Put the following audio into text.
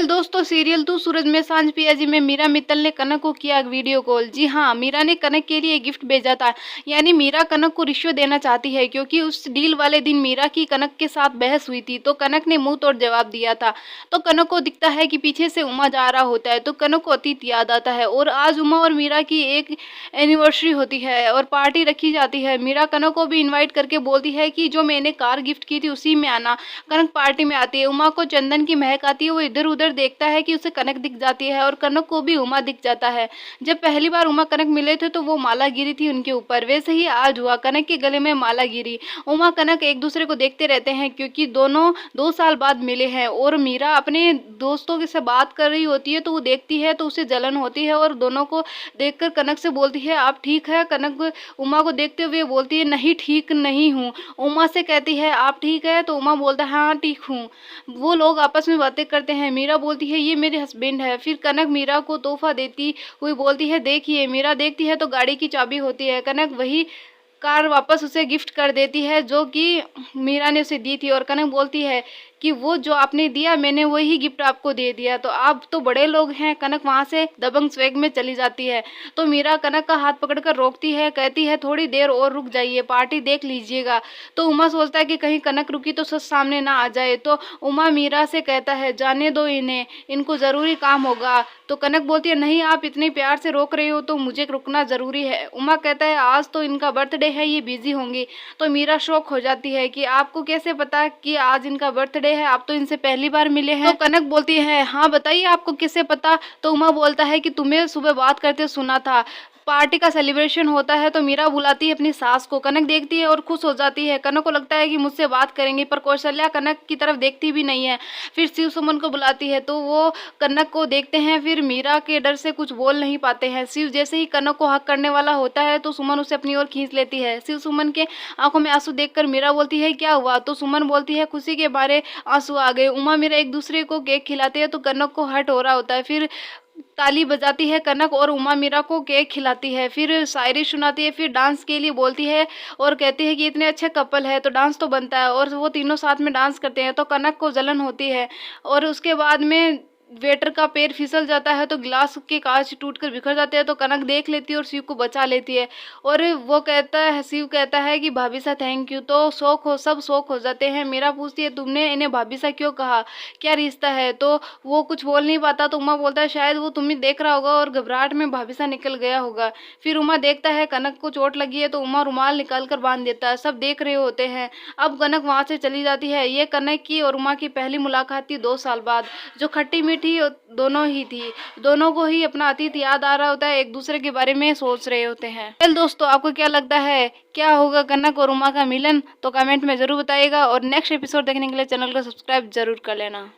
Well दोस्तों, serial 2 सूरज में सांझ पियाजी में मीरा मित्तल ने कनक को किया वीडियो कॉल। जी हाँ, मीरा ने कनक के लिए गिफ्ट भेजा था। यानी मीरा कनक को रिश्वत देना चाहती है, क्योंकि उस डील वाले दिन मीरा की कनक के साथ बहस हुई थी, तो कनक ने मुंह तोड़ जवाब दिया था। तो कनक को दिखता है कि पीछे से उमा जा रहा होता है, तो कनक को अतीत याद आता है। और आज उमा और मीरा की एक एनिवर्सरी होती है और पार्टी रखी जाती है। मीरा कनक को भी इन्वाइट करके बोलती है कि जो मैंने कार गिफ्ट की थी उसी में आना। कनक पार्टी में आती है। उमा को चंदन की महक आती है। वो इधर उधर देखता है कि उसे कनक दिख जाती है और कनक को भी उमा दिख जाता है। जब पहली बार उमा कनक मिले थे तो वो माला गिरी थी उनके ऊपर, वैसे ही आज हुआ, कनक के गले में माला गिरी। उमा कनक एक दूसरे को देखते रहते हैं, क्योंकि दोनों 2 साल बाद मिले हैं। और मीरा अपने दोस्तों के से बात कर रही होती है, तो वो देखती है तो उसे जलन होती है और दोनों को देखकर कनक से बोलती है, आप ठीक है? कनक उमा को देखते हुए बोलती है, नहीं ठीक नहीं हूँ। उमा से कहती है, आप ठीक है? तो उमा बोलता है, हाँ ठीक हूँ। वो लोग आपस में बातें करते हैं। मीरा बोलती है, ये मेरे हस्बैंड है। फिर कनक मीरा को तोहफा देती हुई बोलती है, देखिए। मीरा देखती है तो गाड़ी की चाबी होती है। कनक वही कार वापस उसे गिफ्ट कर देती है जो कि मीरा ने उसे दी थी। और कनक बोलती है कि वो जो आपने दिया मैंने वही गिफ्ट आपको दे दिया, तो आप तो बड़े लोग हैं। कनक वहां से दबंग स्वैग में चली जाती है। तो मीरा कनक का हाथ पकड़कर रोकती है, कहती है थोड़ी देर और रुक जाइए, पार्टी देख लीजिएगा। तो उमा सोचता है कि कहीं कनक रुकी तो सच सामने ना आ जाए। तो उमा मीरा से कहता है, जाने दो इन्हें, इनको जरूरी काम होगा। तो कनक बोलती है, नहीं आप इतने प्यार से रोक रही हो तो मुझे रुकना जरूरी है। उमा कहता है, आज तो इनका बर्थडे है, ये बिजी होंगी। तो मीरा शॉक हो जाती है कि आपको कैसे पता कि आज इनका बर्थडे है, आप तो इनसे पहली बार मिले हैं। तो कनक बोलती है, हाँ बताइए आपको कैसे पता? तो उमा बोलता है कि तुम्हें सुबह बात करते सुना था। पार्टी का सेलिब्रेशन होता है। तो मीरा बुलाती है अपनी सास को। कनक देखती है और खुश हो जाती है। कनक को लगता है कि मुझसे बात करेंगे, पर कौशल्या कनक की तरफ देखती भी नहीं है। फिर शिव सुमन को बुलाती है, तो वो कनक को देखते हैं। फिर मीरा के डर से कुछ बोल नहीं पाते हैं। शिव जैसे ही कनक को हक करने वाला होता है तो सुमन उसे अपनी ओर खींच लेती है। शिव सुमन के आंखों में आंसू देखकर मीरा बोलती है, क्या हुआ? तो सुमन बोलती है, खुशी के मारे आंसू आ गए। उमा मीरा एक दूसरे को केक खिलाते हैं, तो कनक को हर्ट हो रहा होता है। फिर ताली बजाती है कनक और उमा मीरा को केक खिलाती है। फिर शायरी सुनाती है। फिर डांस के लिए बोलती है और कहती है कि इतने अच्छे कपल है तो डांस तो बनता है। और वो तीनों साथ में डांस करते हैं। तो कनक को जलन होती है। और उसके बाद में वेटर का पैर फिसल जाता है, तो गिलास के कांच टूटकर बिखर जाते हैं। तो कनक देख लेती है और शिव को बचा लेती है। और वो कहता है, शिव कहता है कि भाभी सा थैंक यू। तो सब शौक हो जाते हैं। मीरा पूछती है, तुमने इन्हें भाभी सा क्यों कहा, क्या रिश्ता है? तो वो कुछ बोल नहीं पाता। तो उमा बोलता है, शायद वो तुम्हें देख रहा होगा और घबराहट में भाभी सा निकल गया होगा। फिर उमा देखता है कनक को चोट लगी है, तो उमा रुमाल निकाल कर बांध देता है। सब देख रहे होते हैं। अब कनक वहां से चली जाती है। ये कनक की और उमा की पहली मुलाकात थी 2 साल बाद, जो खट्टी मीठी दोनों ही थी। दोनों को ही अपना अतीत याद आ रहा होता है, एक दूसरे के बारे में सोच रहे होते हैं। वेल दोस्तों, आपको क्या लगता है, क्या होगा कनक और उमा का मिलन? तो कमेंट में जरूर बताइएगा। और नेक्स्ट एपिसोड देखने के लिए चैनल को सब्सक्राइब जरूर कर लेना।